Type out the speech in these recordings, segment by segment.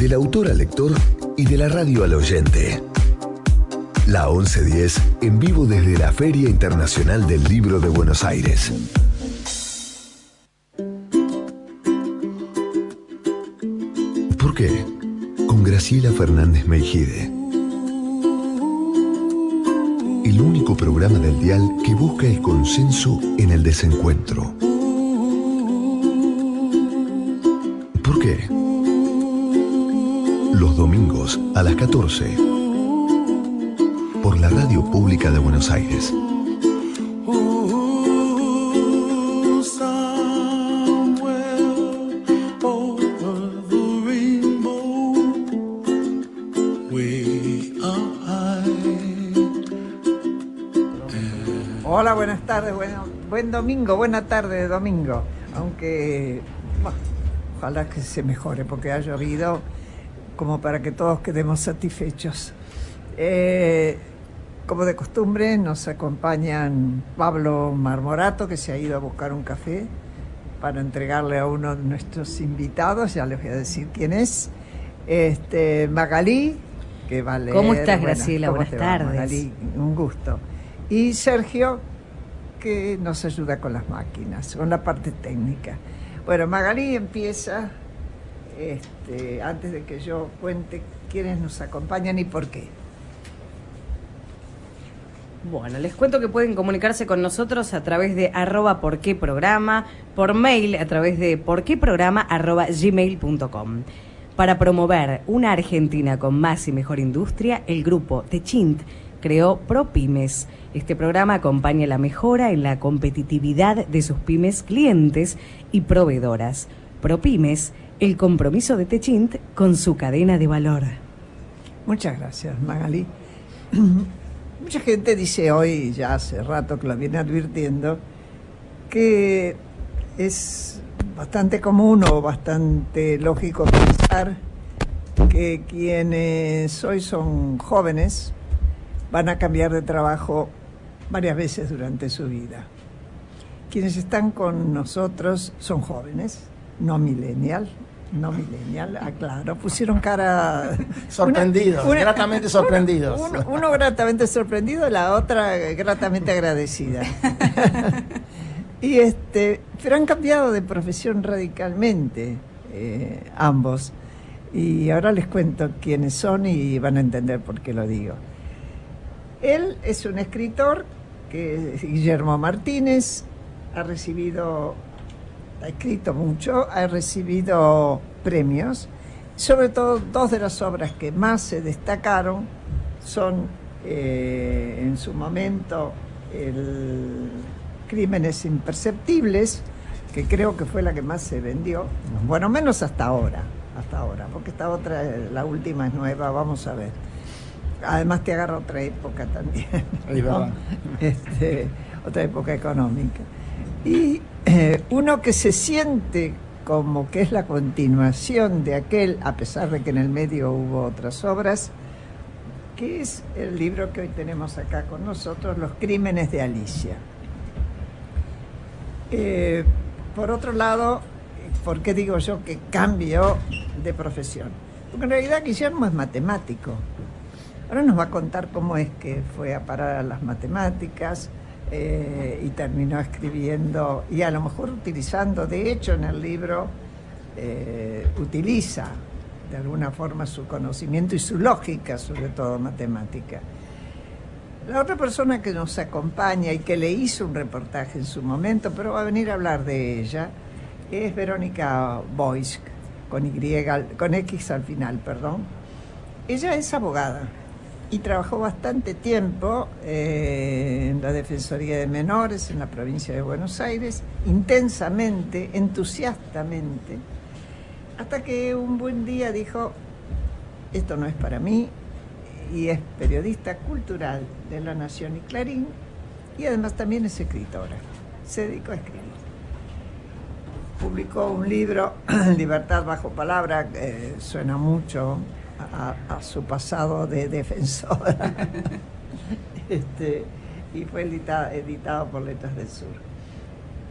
Del autor al lector y de la radio al oyente. La 1110 en vivo desde la Feria Internacional del Libro de Buenos Aires. ¿Por qué? Con Graciela Fernández Meijide. El único programa del dial que busca el consenso en el desencuentro. ¿Por qué? Los domingos a las 14 por la Radio Pública de Buenos Aires. Hola, buenas tardes, buen domingo, buena tarde de domingo. Aunque, ojalá que se mejore porque ha llovido como para que todos quedemos satisfechos. Como de costumbre nos acompañan Pablo Marmorato, que se ha ido a buscar un café para entregarle a uno de nuestros invitados, ya les voy a decir quién es. Magalí, que va a leer. ¿Cómo estás, Graciela? Buenas tardes. Magalí, un gusto. Y Sergio, que nos ayuda con las máquinas, con la parte técnica. Bueno, Magalí empieza, antes de que yo cuente quiénes nos acompañan y por qué. Bueno, les cuento que pueden comunicarse con nosotros a través de @porqueprograma, por mail a través de porqueprograma@gmail.com. Para promover una Argentina con más y mejor industria, el grupo Techint creó ProPymes. Este programa acompaña la mejora en la competitividad de sus pymes clientes y proveedoras. ProPymes, el compromiso de Techint con su cadena de valor. Muchas gracias, Magalí. Mucha gente dice hoy, ya hace rato que lo viene advirtiendo, que es bastante común o bastante lógico pensar que quienes hoy son jóvenes van a cambiar de trabajo varias veces durante su vida. Quienes están con nosotros son jóvenes, no millennial, aclaro, pusieron cara... Sorprendidos, gratamente sorprendidos. Uno gratamente sorprendido, la otra gratamente agradecida. Pero han cambiado de profesión radicalmente, ambos. Y ahora les cuento quiénes son y van a entender por qué lo digo. Él es un escritor, que es Guillermo Martínez, ha escrito mucho, ha recibido premios. Sobre todo, dos de las obras que más se destacaron son, en su momento, el Crímenes Imperceptibles, que creo que fue la que más se vendió, bueno, menos hasta ahora, porque esta otra, la última es nueva, vamos a ver. Además te agarra otra época también, ¿no? Otra época económica. Y uno que se siente como que es la continuación de aquel, a pesar de que en el medio hubo otras obras, que es el libro que hoy tenemos acá con nosotros, Los Crímenes de Alicia. Por otro lado, ¿por qué digo yo que cambio de profesión? Porque en realidad Guillermo es matemático. Ahora nos va a contar cómo es que fue a parar a las matemáticas y terminó escribiendo, y a lo mejor utilizando, de hecho en el libro utiliza de alguna forma su conocimiento y su lógica, sobre todo matemática. La otra persona que nos acompaña y que le hizo un reportaje en su momento, pero va a venir a hablar de ella, es Verónica Boysk, con X al final, perdón. Ella es abogada y trabajó bastante tiempo en la Defensoría de Menores en la provincia de Buenos Aires, intensamente, entusiastamente, hasta que un buen día dijo, esto no es para mí, y es periodista cultural de La Nación y Clarín, y además también es escritora, se dedicó a escribir. Publicó un libro, Libertad bajo palabra, suena mucho a su pasado de defensora, y fue editado por Letras del Sur.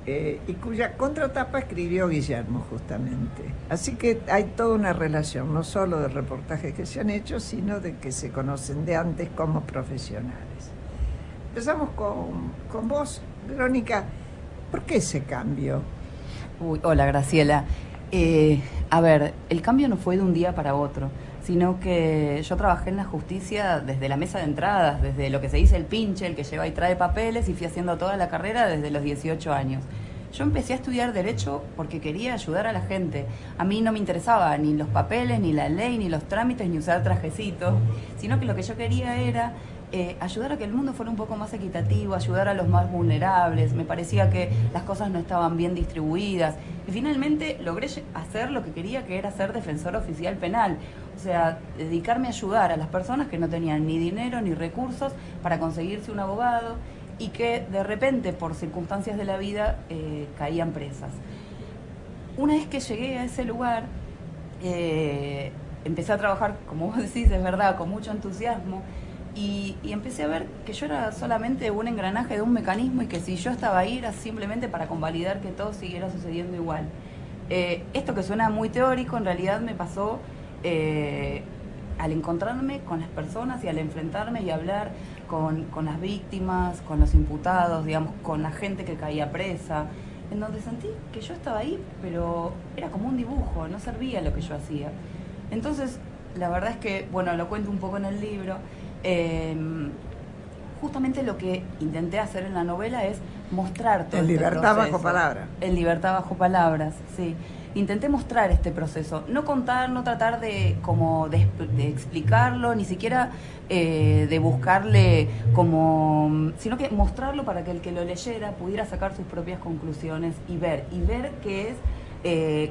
y cuya contratapa escribió Guillermo justamente. Así que hay toda una relación, no solo de reportajes que se han hecho, sino de que se conocen de antes como profesionales. Empezamos con vos, Verónica. ¿Por qué ese cambio? Hola, Graciela. A ver, el cambio no fue de un día para otro, sino que yo trabajé en la justicia desde la mesa de entradas, desde lo que se dice el pinche, el que lleva y trae papeles, y fui haciendo toda la carrera desde los 18 años. Yo empecé a estudiar Derecho porque quería ayudar a la gente. A mí no me interesaba ni los papeles, ni la ley, ni los trámites, ni usar trajecitos, sino que lo que yo quería era ayudar a que el mundo fuera un poco más equitativo, ayudar a los más vulnerables. Me parecía que las cosas no estaban bien distribuidas. Y finalmente logré hacer lo que quería, que era ser defensor oficial penal. O sea, dedicarme a ayudar a las personas que no tenían ni dinero ni recursos para conseguirse un abogado y que de repente, por circunstancias de la vida, caían presas. Una vez que llegué a ese lugar, empecé a trabajar, como vos decís, es verdad, con mucho entusiasmo. Y empecé a ver que yo era solamente un engranaje de un mecanismo y que si yo estaba ahí era simplemente para convalidar que todo siguiera sucediendo igual. Esto que suena muy teórico en realidad me pasó al encontrarme con las personas y al enfrentarme y hablar con las víctimas, con los imputados, digamos, con la gente que caía presa, en donde sentí que yo estaba ahí, pero era como un dibujo, no servía lo que yo hacía. Entonces, la verdad es que, bueno, lo cuento un poco en el libro. Justamente lo que intenté hacer en la novela es mostrar todo el libertad bajo palabras. En libertad bajo palabras, sí. Intenté mostrar este proceso, no contar, no tratar de explicarlo, ni siquiera de buscarle como, sino que mostrarlo para que el que lo leyera pudiera sacar sus propias conclusiones y ver qué es.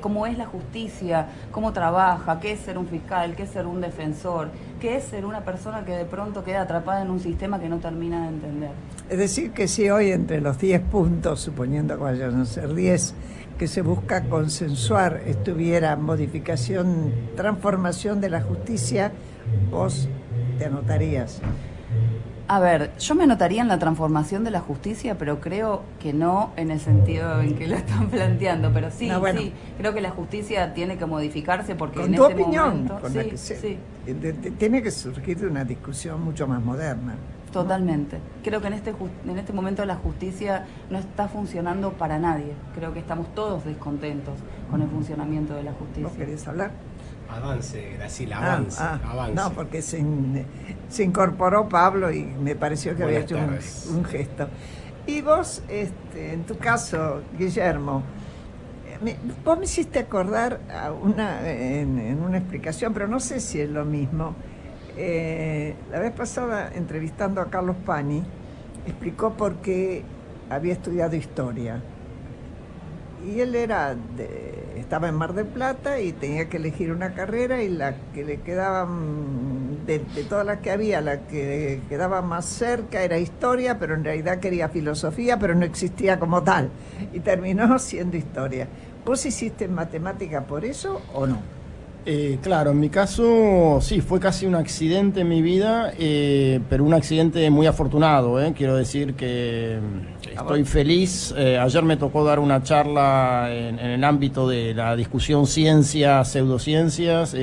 Cómo es la justicia, cómo trabaja, qué es ser un fiscal, qué es ser un defensor, qué es ser una persona que de pronto queda atrapada en un sistema que no termina de entender. Es decir, que si hoy entre los 10 puntos, suponiendo que vayan a ser 10, que se busca consensuar, estuviera modificación, transformación de la justicia, vos te anotarías. A ver, yo me anotaría en la transformación de la justicia, pero creo que no en el sentido en que lo están planteando, pero sí, no, bueno, sí, creo que la justicia tiene que modificarse porque con en tu este opinión, momento... con sí, la que sea, sí. Tiene que surgir de una discusión mucho más moderna. Totalmente. Creo que en este momento la justicia no está funcionando para nadie. Creo que estamos todos descontentos con el funcionamiento de la justicia. ¿Vos querés hablar? Avance, Graciela, avance, avance. No, porque se incorporó Pablo y me pareció que había hecho un gesto. Y vos, en tu caso, Guillermo, vos me hiciste acordar en una explicación, pero no sé si es lo mismo. La vez pasada, entrevistando a Carlos Pani, explicó por qué había estudiado historia. Y él estaba en Mar del Plata y tenía que elegir una carrera, y la que le quedaba, de todas las que había, la que quedaba más cerca era historia, pero en realidad quería filosofía, pero no existía como tal. Y terminó siendo historia. ¿Vos hiciste matemática por eso o no? Claro, en mi caso sí, fue casi un accidente en mi vida, pero un accidente muy afortunado, quiero decir que estoy feliz. Ayer me tocó dar una charla en el ámbito de la discusión ciencias, pseudociencias.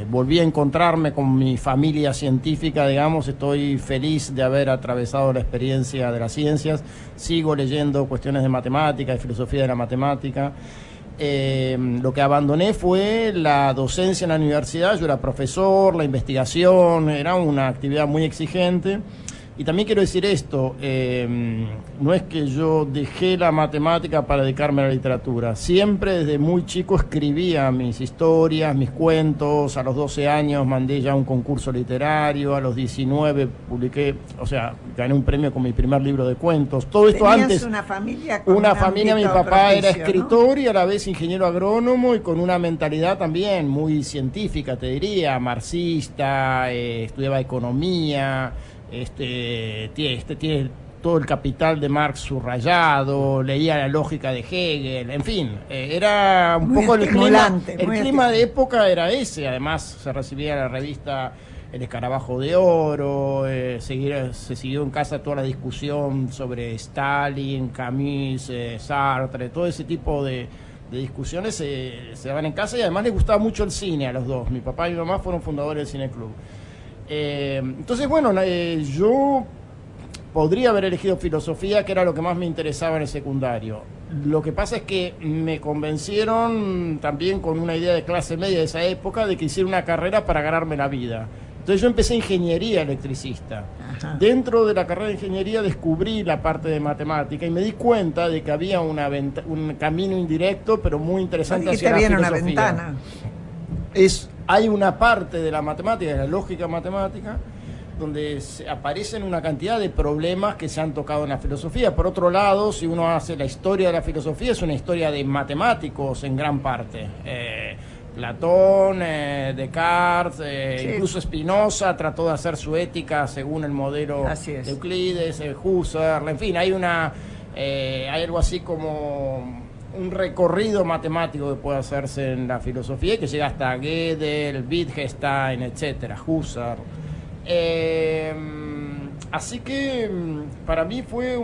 Volví a encontrarme con mi familia científica, digamos. Estoy feliz de haber atravesado la experiencia de las ciencias. Sigo leyendo cuestiones de matemática, de filosofía de la matemática. Lo que abandoné fue la docencia en la universidad. Yo era profesor, la investigación, era una actividad muy exigente. Y también quiero decir esto, no es que yo dejé la matemática para dedicarme a la literatura. Siempre desde muy chico escribía mis historias, mis cuentos. A los 12 años mandé ya un concurso literario, a los 19 publiqué, o sea, gané un premio con mi primer libro de cuentos. Todo esto antes. Una familia, mi papá era escritor, ¿no? Y a la vez ingeniero agrónomo y con una mentalidad también muy científica, te diría, marxista, estudiaba economía. Tiene todo el Capital de Marx subrayado, leía la lógica de Hegel, en fin, era un poco el clima de época era ese. Además se recibía la revista El escarabajo de oro, se siguió en casa toda la discusión sobre Stalin, Camus, Sartre, todo ese tipo de discusiones se daban en casa, y además les gustaba mucho el cine a los dos. Mi papá y mi mamá fueron fundadores del Cine Club. Entonces, bueno, yo podría haber elegido filosofía, que era lo que más me interesaba en el secundario. Lo que pasa es que me convencieron también con una idea de clase media de esa época de que hiciera una carrera para ganarme la vida. Entonces yo empecé ingeniería electricista. Ajá. Dentro de la carrera de ingeniería descubrí la parte de matemática y me di cuenta de que había un camino indirecto, pero muy interesante hacia la filosofía. Una ventana. Hay una parte de la matemática, de la lógica matemática, donde aparecen una cantidad de problemas que se han tocado en la filosofía. Por otro lado, si uno hace la historia de la filosofía, es una historia de matemáticos en gran parte. Platón, Descartes, sí. Incluso Spinoza trató de hacer su ética según el modelo de Euclides, Husserl, en fin, hay algo así como un recorrido matemático que puede hacerse en la filosofía y que llega hasta Gödel, Wittgenstein, etcétera, Husserl. Así que para mí fue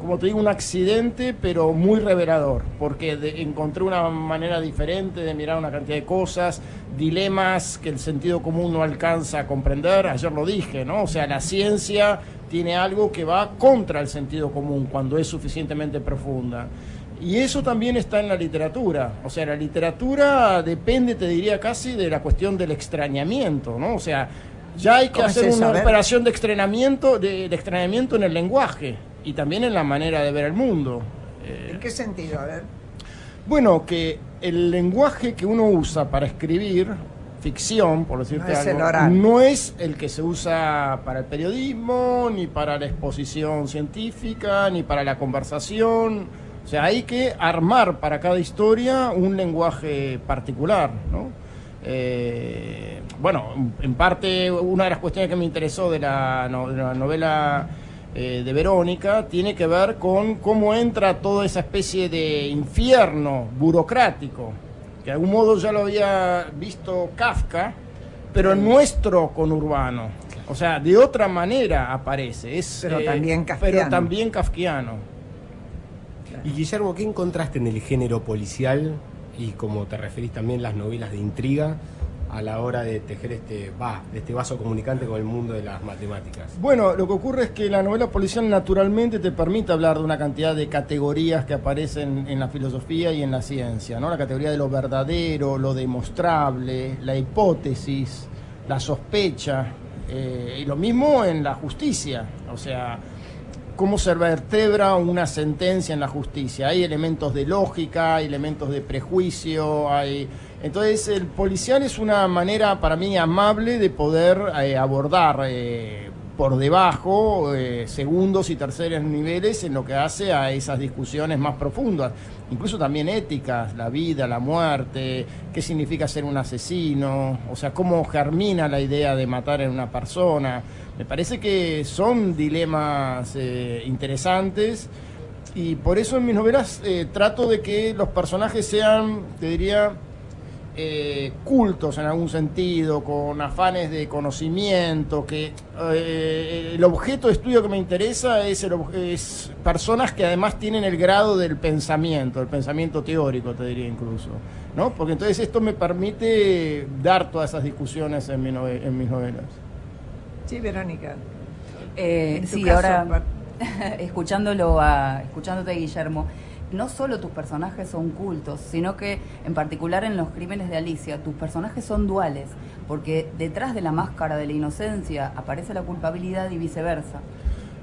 como te digo, un accidente, pero muy revelador, porque encontré una manera diferente de mirar una cantidad de cosas, dilemas que el sentido común no alcanza a comprender. Ayer lo dije, ¿no? O sea, la ciencia tiene algo que va contra el sentido común cuando es suficientemente profunda. Y eso también está en la literatura. O sea, la literatura depende, te diría casi, de la cuestión del extrañamiento, ¿no? O sea, ya hay que hacer una operación de extrañamiento en el lenguaje y también en la manera de ver el mundo. ¿En qué sentido? A ver. Bueno, que el lenguaje que uno usa para escribir ficción, por decirte algo, no es el que se usa para el periodismo, ni para la exposición científica, ni para la conversación. O sea, hay que armar para cada historia un lenguaje particular, ¿no? Bueno, en parte, una de las cuestiones que me interesó de la novela de Verónica tiene que ver con cómo entra toda esa especie de infierno burocrático, que de algún modo ya lo había visto Kafka, pero en nuestro conurbano. O sea, de otra manera aparece, pero también kafkiano. Y Guillermo, ¿qué encontraste en el género policial y como te referís también las novelas de intriga a la hora de tejer este vaso comunicante con el mundo de las matemáticas? Bueno, lo que ocurre es que la novela policial naturalmente te permite hablar de una cantidad de categorías que aparecen en la filosofía y en la ciencia, ¿no? La categoría de lo verdadero, lo demostrable, la hipótesis, la sospecha, y lo mismo en la justicia, o sea, cómo se vertebra una sentencia en la justicia. Hay elementos de lógica, hay elementos de prejuicio, entonces el policial es una manera para mí amable de poder abordar por debajo segundos y terceros niveles en lo que hace a esas discusiones más profundas, incluso también éticas, la vida, la muerte, qué significa ser un asesino, o sea, cómo germina la idea de matar a una persona. Me parece que son dilemas interesantes y por eso en mis novelas trato de que los personajes sean, te diría, cultos en algún sentido, con afanes de conocimiento, que el objeto de estudio que me interesa es personas que además tienen el grado del pensamiento, el pensamiento teórico, te diría incluso, ¿no? Porque entonces esto me permite dar todas esas discusiones en mis novelas. Sí, Verónica. Sí, ahora escuchándote, Guillermo, no solo tus personajes son cultos, sino que en particular en Los Crímenes de Alicia, tus personajes son duales, porque detrás de la máscara de la inocencia aparece la culpabilidad y viceversa.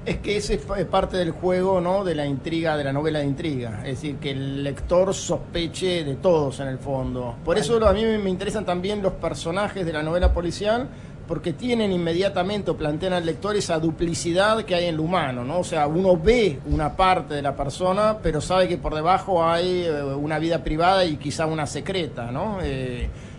Es que ese es parte del juego, ¿no?, de la intriga, de la novela de intriga. Es decir, que el lector sospeche de todos en el fondo. Por eso a mí me interesan también los personajes de la novela policial, porque tienen inmediatamente o plantean al lector esa duplicidad que hay en lo humano, ¿no? O sea, uno ve una parte de la persona, pero sabe que por debajo hay una vida privada y quizá una secreta, ¿no?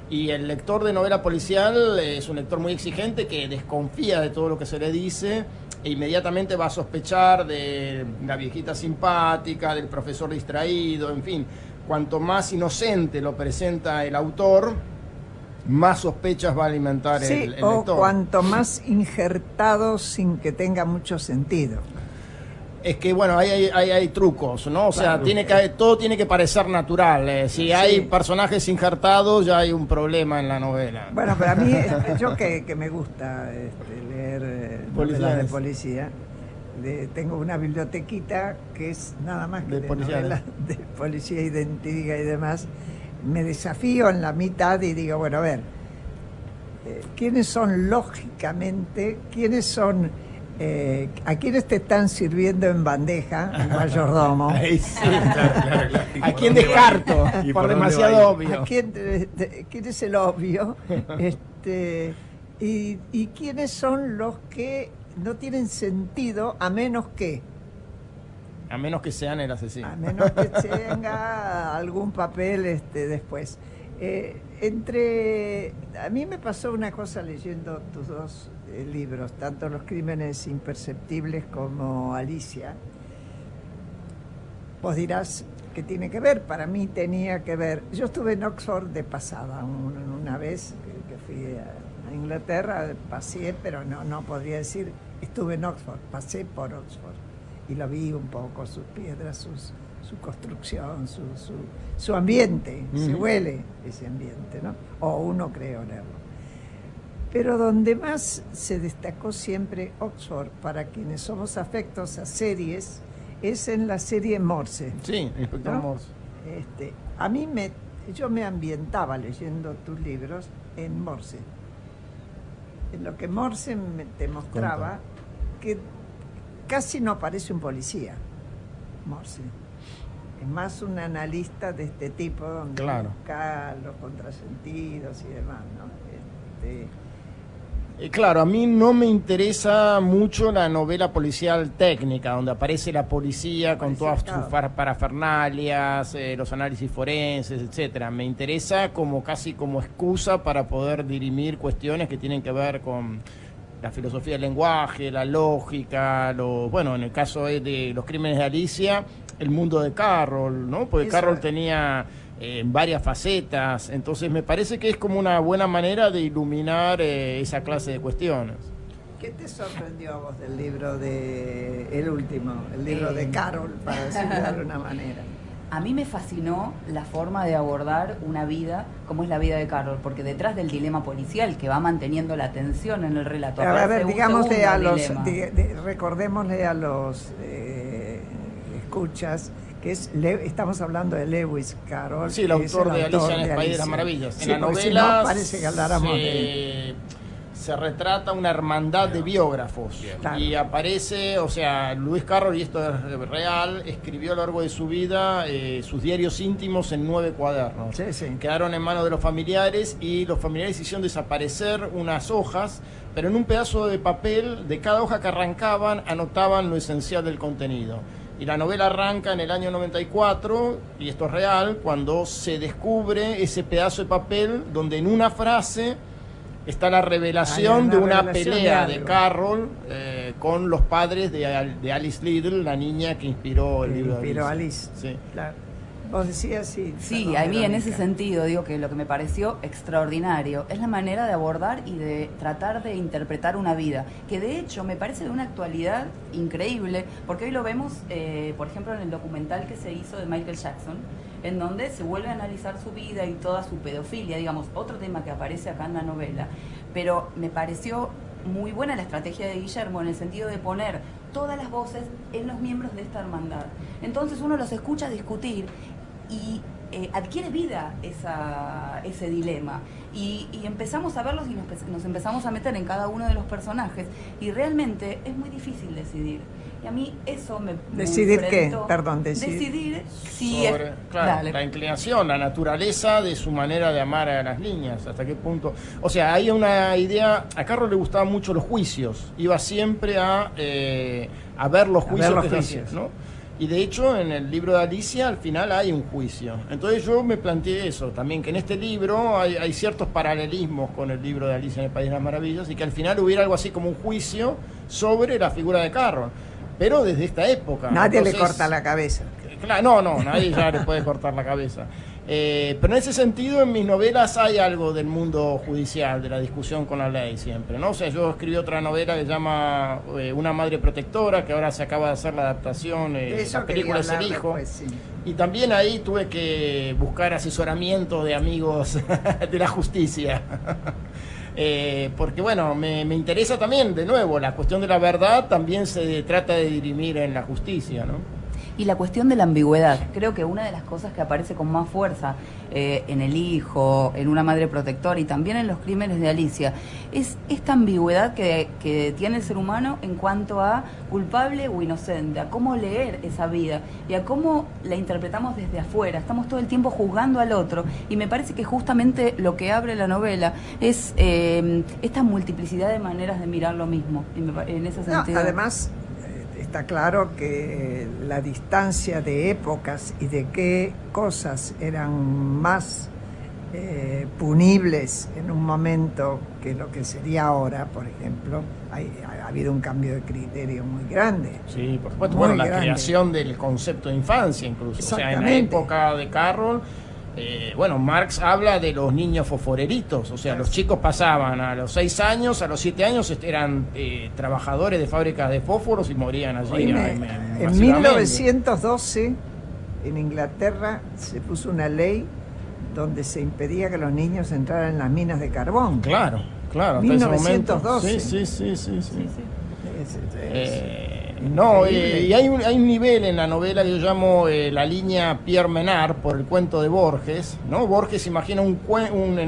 Y el lector de novela policial es un lector muy exigente que desconfía de todo lo que se le dice e inmediatamente va a sospechar de la viejita simpática, del profesor distraído, en fin. Cuanto más inocente lo presenta el autor, más sospechas va a alimentar Sí, el o lector. cuanto más injertado sin que tenga mucho sentido. Es que bueno, hay trucos, ¿no? O sea, Claro. todo tiene que parecer natural. Si Sí. hay personajes injertados, ya hay un problema en la novela. Bueno, pero a mí, yo que me gusta leer novelas de Policiales. policía, tengo una bibliotequita que es nada más que De de policiales. novelas de policía y de intriga y demás. Me desafío en la mitad y digo, bueno, a ver, ¿quiénes son lógicamente, a quiénes te están sirviendo en bandeja el mayordomo? Ahí sí, claro. ¿A quién descarto? ¿Y Por por dónde demasiado va a obvio. ¿A quién es el obvio? Y quiénes son los que no tienen sentido a menos que sean el asesino. a menos que tenga algún papel después. A mí me pasó una cosa leyendo tus dos libros, tanto Los crímenes imperceptibles como Alicia. Vos dirás que tiene que ver, para mí tenía que ver. Yo estuve en Oxford de pasada, una vez que fui a Inglaterra, pasé, pero no podría decir estuve en Oxford, pasé por Oxford y lo vi un poco, sus piedras, su construcción, su ambiente, se huele ese ambiente, ¿no? O uno cree olerlo. Pero donde más se destacó siempre Oxford, para quienes somos afectos a series, es en la serie Morse. Sí, Inspector ¿no? Morse. Yo me ambientaba leyendo tus libros en Morse. En lo que Morse te mostraba que casi no parece un policía, Morse. Es más un analista de este tipo, donde Claro. busca los contrasentidos y demás, ¿no? Claro, a mí no me interesa mucho la novela policial técnica, donde aparece la policía con todas sus parafernalias, los análisis forenses, etcétera. Me interesa casi como excusa para poder dirimir cuestiones que tienen que ver con la filosofía del lenguaje, la lógica, bueno, en el caso de Los crímenes de Alicia, el mundo de Carroll, ¿no? Porque Carroll tenía varias facetas, entonces me parece que es como una buena manera de iluminar esa clase de cuestiones. ¿Qué te sorprendió a vos del libro el último, el libro de Carroll, para decirlo de alguna manera? A mí me fascinó la forma de abordar una vida como es la vida de Carroll, porque detrás del dilema policial que va manteniendo la tensión en el relato. A ver, aparece un digámosle a segundo los, dilema. recordémosle a los escuchas que estamos hablando de Lewis Carroll. Sí, el autor de Alicia en el País de las Maravillas. Sí, en la porque novela si no, parece que habláramos de... se retrata una hermandad de biógrafos. Claro. Y aparece, o sea, Lewis Carroll, y esto es real, escribió a lo largo de su vida sus diarios íntimos en 9 cuadernos. Sí, sí. Quedaron en manos de los familiares y los familiares hicieron desaparecer unas hojas, pero en un pedazo de papel, de cada hoja que arrancaban, anotaban lo esencial del contenido. Y la novela arranca en el año 94, y esto es real, cuando se descubre ese pedazo de papel donde en una frase está la revelación de una pelea de Carroll con los padres de Alice Liddell, la niña que inspiró el libro de Alice. Sí. Claro. Vos decías sí. Sí, perdón, a mí en Verónica. ese sentido digo que lo que me pareció extraordinario es la manera de abordar y de tratar de interpretar una vida, que de hecho me parece de una actualidad increíble, porque hoy lo vemos, por ejemplo, en el documental que se hizo de Michael Jackson, en donde se vuelve a analizar su vida y toda su pedofilia, digamos, otro tema que aparece acá en la novela, pero me pareció muy buena la estrategia de Guillermo en el sentido de poner todas las voces en los miembros de esta hermandad. Entonces uno los escucha discutir y adquiere vida ese dilema y empezamos a verlos y nos empezamos a meter en cada uno de los personajes y realmente es muy difícil decidir. Y a mí eso me ¿Decidir qué? enfrentó. Perdón, decidir si sobre, claro, la inclinación, la naturaleza de su manera de amar a las niñas, hasta qué punto. O sea, hay una idea, a Carroll le gustaban mucho los juicios, iba siempre a ver los juicios que se hacían, ¿no? Y de hecho en el libro de Alicia al final hay un juicio. Entonces yo me planteé eso también, que en este libro hay ciertos paralelismos con el libro de Alicia en el País de las Maravillas y que al final hubiera algo así como un juicio sobre la figura de Carroll, pero desde esta época. Nadie Entonces, le corta la cabeza. Claro, no, nadie ya le puede cortar la cabeza. Pero en ese sentido, en mis novelas hay algo del mundo judicial, de la discusión con la ley siempre, ¿no? O sea, yo escribí otra novela que se llama Una madre protectora, que ahora se acaba de hacer la adaptación, la película es El Hijo. Después, sí. Y también ahí tuve que buscar asesoramiento de amigos de la justicia. Porque bueno, me interesa también, de nuevo, la cuestión de la verdad también se trata de dirimir en la justicia, ¿no? Y la cuestión de la ambigüedad, creo que una de las cosas que aparece con más fuerza en El Hijo, en Una madre protectora y también en Los crímenes de Alicia, es esta ambigüedad que tiene el ser humano en cuanto a culpable o inocente, a cómo leer esa vida y a cómo la interpretamos desde afuera. Estamos todo el tiempo juzgando al otro y me parece que justamente lo que abre la novela es esta multiplicidad de maneras de mirar lo mismo, en ese sentido. No, además, está claro que la distancia de épocas y de qué cosas eran más punibles en un momento que lo que sería ahora, por ejemplo, ha habido un cambio de criterio muy grande. Sí, por supuesto. Muy Bueno, la grande. creación del concepto de infancia incluso. O sea, en la Exactamente. época de Carroll, bueno, Marx habla de los niños fosforeritos, o sea, los chicos pasaban a los 6 años, a los 7 años eran trabajadores de fábricas de fósforos y morían allí. Oíme, en masivamente. 1912, en Inglaterra, se puso una ley donde se impedía que los niños entraran en las minas de carbón. Claro, hasta ese momento. 1912. Sí. Es No, increíble. y hay un nivel en la novela que yo llamo la línea Pierre Menard por el cuento de Borges, ¿no? Borges imagina en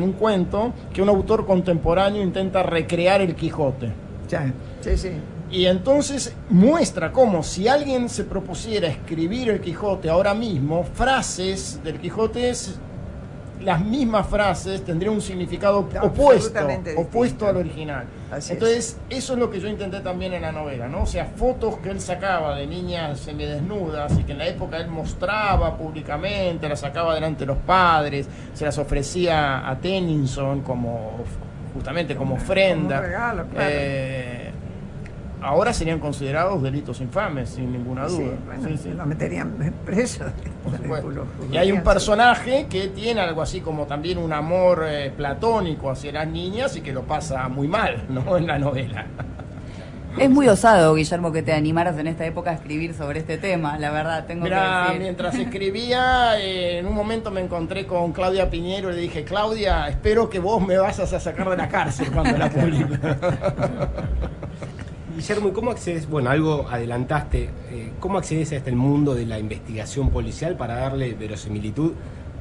un cuento que un autor contemporáneo intenta recrear el Quijote. Ya, sí. Y entonces muestra cómo si alguien se propusiera escribir el Quijote ahora mismo, frases del Quijote, las mismas frases tendrían un significado Absolutamente opuesto distinto. al original. Así Entonces, eso es lo que yo intenté también en la novela, ¿no? O sea, fotos que él sacaba de niñas semidesnudas y que en la época él mostraba públicamente, las sacaba delante de los padres, se las ofrecía a Tennyson justamente como ofrenda. Como regalo, claro. Ahora serían considerados delitos infames, sin ninguna Sí, duda. bueno, Sí. lo meterían preso. Por supuesto. Lo Y hay un juzgarían. personaje que tiene algo así como también un amor platónico hacia las niñas y que lo pasa muy mal, ¿no? En la novela. Es muy osado, Guillermo, que te animaras en esta época a escribir sobre este tema, la verdad, tengo que Mira, decir. mientras escribía, en un momento me encontré con Claudia Piñero y le dije, Claudia, espero que vos me vas a sacar de la cárcel cuando la publique. Guillermo, ¿y cómo accedes? Bueno, algo adelantaste. ¿Cómo accedes a el mundo de la investigación policial para darle verosimilitud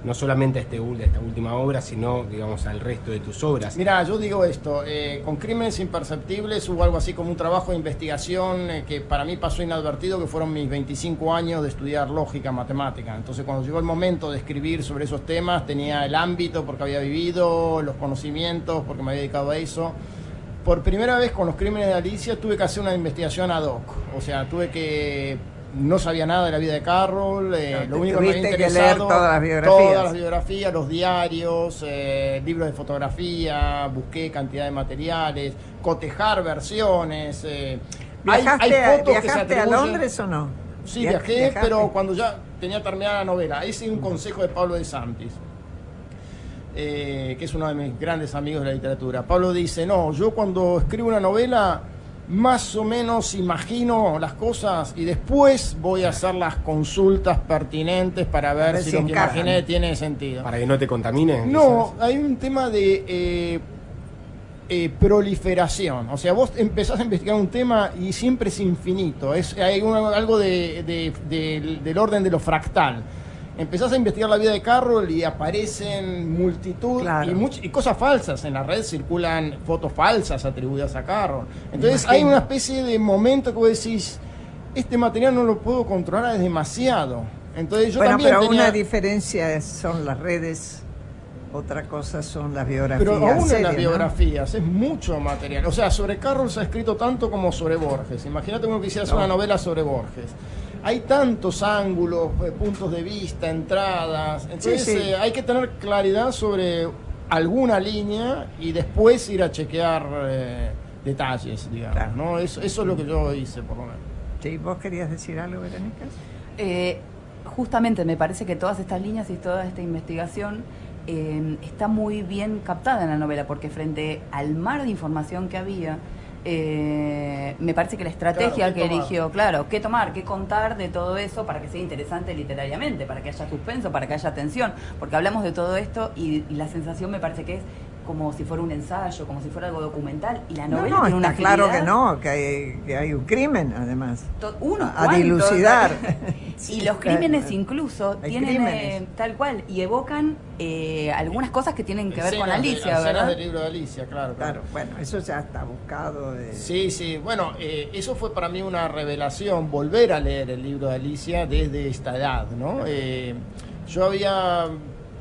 no solamente a esta última obra, sino, digamos, al resto de tus obras? Mira, yo digo esto, con Crímenes Imperceptibles hubo algo así como un trabajo de investigación que para mí pasó inadvertido, que fueron mis 25 años de estudiar lógica, matemática. Entonces, cuando llegó el momento de escribir sobre esos temas, tenía el ámbito porque había vivido, los conocimientos porque me había dedicado a eso. Por primera vez con Los Crímenes de Alicia tuve que hacer una investigación ad hoc, o sea, no sabía nada de la vida de Carroll, lo único que me había tuviste que interesado, leer todas las biografías, los diarios, libros de fotografía, busqué cantidad de materiales, cotejar versiones. Hay fotos que se ¿Viajaste a atribuyen- Londres o no? Sí, viajé, pero cuando ya tenía terminada la novela. Ese es un consejo de Pablo de Santis, que es uno de mis grandes amigos de la literatura. Pablo dice, no, yo cuando escribo una novela más o menos imagino las cosas y después voy a hacer las consultas pertinentes para ver si lo que encajan. imaginé tiene sentido. ¿Para que no te contamines? No, hay un tema de proliferación. O sea, vos empezás a investigar un tema y siempre es infinito. Hay algo del orden de lo fractal. Empezás a investigar la vida de Carroll y aparecen multitud Claro. y cosas falsas. En la red circulan fotos falsas atribuidas a Carroll. Entonces Imagino. hay una especie de momento que vos decís, este material no lo puedo controlar, es demasiado. Entonces yo Bueno, también pero tenía... una diferencia son las redes, otra cosa son las biografías. Pero aún en serias, las ¿no? biografías es mucho material. O sea, sobre Carroll se ha escrito tanto como sobre Borges. Imagínate uno que quisiera hacer una novela sobre Borges. Hay tantos ángulos, puntos de vista, entradas. Entonces Sí. hay que tener claridad sobre alguna línea y después ir a chequear detalles, digamos. Claro. ¿no? Eso es lo que yo hice, por lo menos. Sí, ¿vos querías decir algo, Verónica? justamente me parece que todas estas líneas y toda esta investigación está muy bien captada en la novela, porque frente al mar de información que había, me parece que la estrategia que eligió, qué tomar, qué contar de todo eso para que sea interesante literariamente, para que haya suspenso, para que haya tensión, porque hablamos de todo esto y la sensación me parece que es como si fuera un ensayo, como si fuera algo documental, y la novela tiene una claro agilidad. que no, que hay un crimen además A dilucidar. Y los crímenes incluso Hay tienen crímenes. tal cual, y evocan algunas cosas que tienen que ver con Alicia, escenas ¿verdad? del libro de Alicia, claro. Claro, bueno, eso ya está buscado. Sí, bueno, eso fue para mí una revelación, volver a leer el libro de Alicia desde esta edad, ¿no? Yo había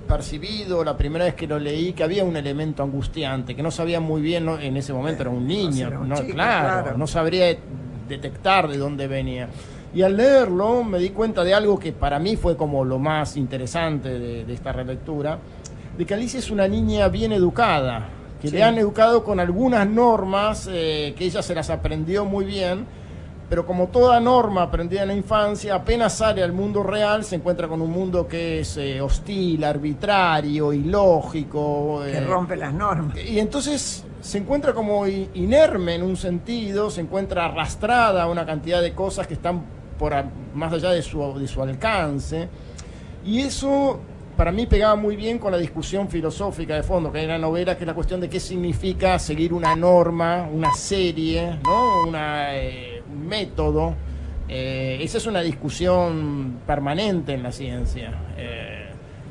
percibido la primera vez que lo leí que había un elemento angustiante, que no sabía muy bien, ¿no? En ese momento era un niño, era un ¿no? chico, Claro, no sabría detectar de dónde venía. Y al leerlo me di cuenta de algo que para mí fue como lo más interesante de esta relectura, de que Alicia es una niña bien educada, que le han educado con algunas normas que ella se las aprendió muy bien, pero como toda norma aprendida en la infancia, apenas sale al mundo real, se encuentra con un mundo que es hostil, arbitrario, ilógico. Que rompe las normas. Y entonces se encuentra como inerme en un sentido, se encuentra arrastrada a una cantidad de cosas que están más allá de su alcance. Y eso para mí pegaba muy bien con la discusión filosófica de fondo que hay en la novela, que es la cuestión de qué significa seguir una norma, una serie, ¿no? Un método. Esa es una discusión permanente en la ciencia.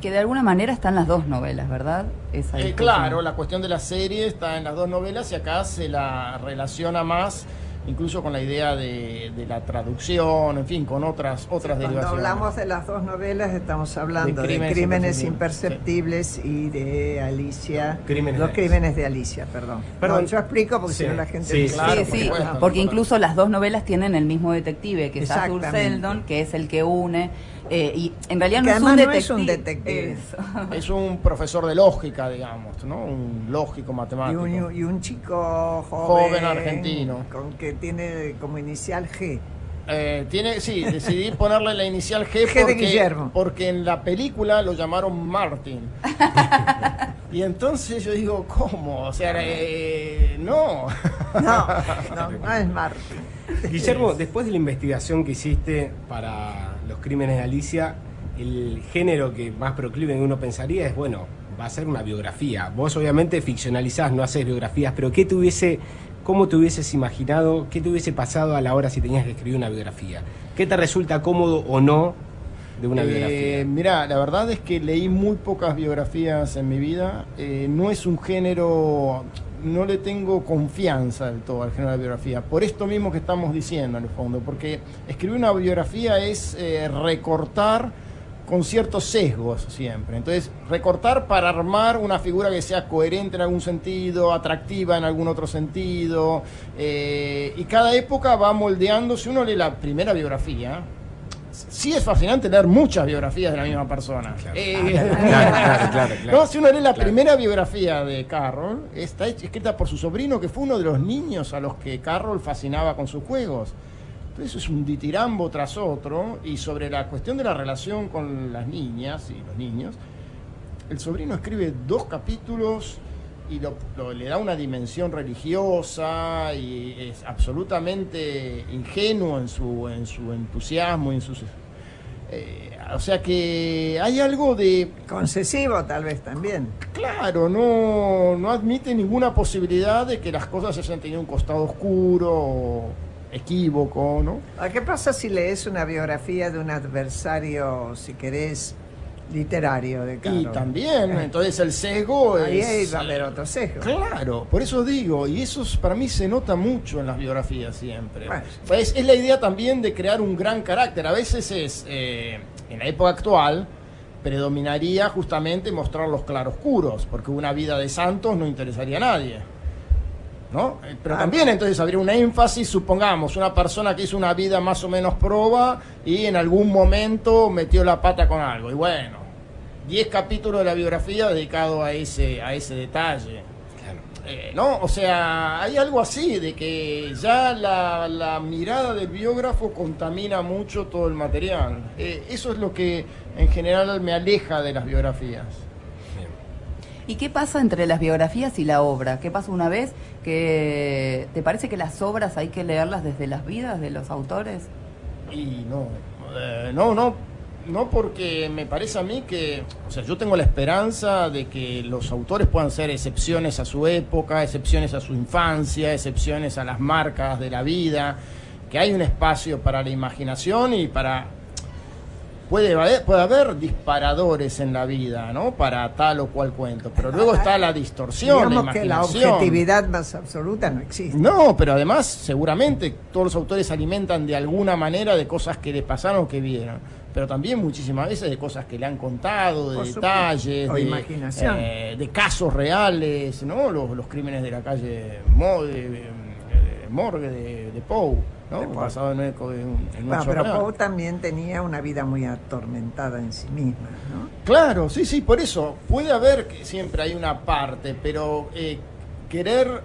Que de alguna manera están las dos novelas, ¿verdad? Esa Claro, la cuestión de la serie está en las dos novelas y acá se la relaciona más incluso con la idea de la traducción, en fin, con otras derivaciones. Cuando hablamos de las dos novelas estamos hablando de Crímenes Imperceptibles y de Alicia, Los Crímenes de Alicia, perdón. No, yo explico porque si no la gente... Porque incluso las dos novelas tienen el mismo detective, que es Arthur Seldon, que es el que une... y en realidad no es un detective. Es un profesor de lógica, digamos, ¿no? Un lógico matemático. Y un chico joven argentino. Que tiene como inicial G. Decidí ponerle la inicial G porque en la película lo llamaron Martin. Y entonces yo digo, ¿cómo? O sea, no es Martin. Guillermo, después de la investigación que hiciste para Los Crímenes de Alicia, el género que más proclive que uno pensaría es, bueno, va a ser una biografía. Vos obviamente ficcionalizás, no haces biografías, pero ¿cómo te hubieses imaginado, qué te hubiese pasado a la hora si tenías que escribir una biografía? ¿Qué te resulta cómodo o no de una biografía? Mirá, la verdad es que leí muy pocas biografías en mi vida. No es un género, no le tengo confianza del todo al género de la biografía. Por esto mismo que estamos diciendo, en el fondo. Porque escribir una biografía es recortar con ciertos sesgos siempre. Entonces, recortar para armar una figura que sea coherente en algún sentido, atractiva en algún otro sentido, y cada época va moldeando. Si uno lee la primera biografía, sí es fascinante leer muchas biografías de la misma persona. Claro. No, si uno lee la primera biografía de Carroll, está escrita por su sobrino, que fue uno de los niños a los que Carroll fascinaba con sus juegos. Entonces es un ditirambo tras otro, y sobre la cuestión de la relación con las niñas y los niños, el sobrino escribe 2 capítulos y le da una dimensión religiosa, y es absolutamente ingenuo en su entusiasmo, en sus... o sea que hay algo de... concesivo tal vez también. Claro, no admite ninguna posibilidad de que las cosas hayan tenido un costado oscuro o equívoco, ¿no? ¿Qué pasa si lees una biografía de un adversario, si querés, literario de Carroll? Y también, entonces el sesgo ahí va a haber otro sesgo. Claro, por eso digo, y eso para mí se nota mucho en las biografías siempre. Bueno. Pues es la idea también de crear un gran carácter. A veces en la época actual, predominaría justamente mostrar los claroscuros, porque una vida de santos no interesaría a nadie, ¿no? Pero también entonces habría un énfasis, supongamos, una persona que hizo una vida más o menos proba y en algún momento metió la pata con algo. Y bueno, 10 capítulos de la biografía dedicados a ese detalle. ¿no? O sea, hay algo así, de que ya la mirada del biógrafo contamina mucho todo el material. Eso es lo que en general me aleja de las biografías. ¿Y qué pasa entre las biografías y la obra? ¿Qué pasa una vez que te parece que las obras hay que leerlas desde las vidas de los autores? Y no, porque me parece a mí que, o sea, yo tengo la esperanza de que los autores puedan ser excepciones a su época, excepciones a su infancia, excepciones a las marcas de la vida, que hay un espacio para la imaginación y para... Puede haber disparadores en la vida, ¿no? Para tal o cual cuento, pero luego está la distorsión, digamos la que la imaginación. objetividad más absoluta no existe. No, pero además seguramente todos los autores se alimentan de alguna manera de cosas que les pasaron o que vieron, pero también muchísimas veces de cosas que le han contado, de detalles, o imaginación, de casos reales, ¿no? Los crímenes de la calle Morgue de Poe, ¿no? Basado en un bueno, hecho pero real. Poe también tenía una vida muy atormentada en sí misma, ¿no? Claro, sí, por eso puede haber que siempre hay una parte, pero querer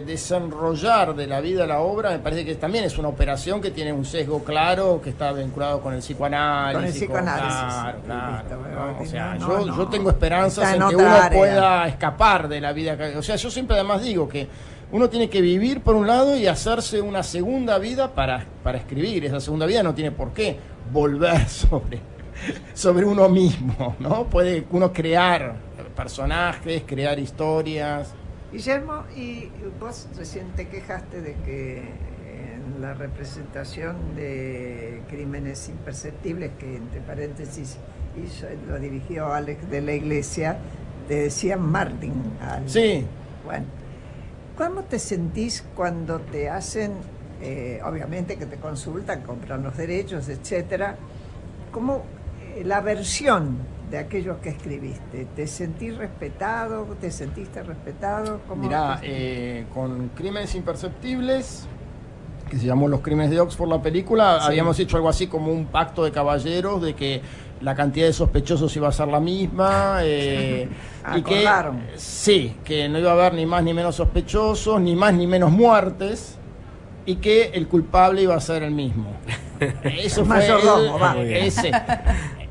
desenrollar de la vida la obra me parece que también es una operación que tiene un sesgo claro, que está vinculado con el psicoanálisis. Con el psicoanálisis. Claro, ¿no? O sea, no, yo tengo esperanzas en que uno pueda escapar de la vida. O sea, yo siempre además digo que uno tiene que vivir por un lado y hacerse una segunda vida para escribir. Esa segunda vida no tiene por qué volver sobre uno mismo, ¿no? Puede uno crear personajes, crear historias. Guillermo, y vos recién te quejaste de que en la representación de Crímenes Imperceptibles, que entre paréntesis lo dirigió Alex de la Iglesia, te decían Martin. Sí. Bueno, ¿cómo te sentís cuando te hacen, obviamente que te consultan, compran los derechos, etcétera, como la versión de aquello que escribiste? ¿Te sentís respetado? ¿Te sentiste respetado? Mirá, con Crímenes Imperceptibles, que se llamó Los Crímenes de Oxford, la película, sí, habíamos hecho algo así como un pacto de caballeros de que la cantidad de sospechosos iba a ser la misma, y que no iba a haber ni más ni menos sospechosos, ni más ni menos muertes, y que el culpable iba a ser el mismo. Eso fue ese.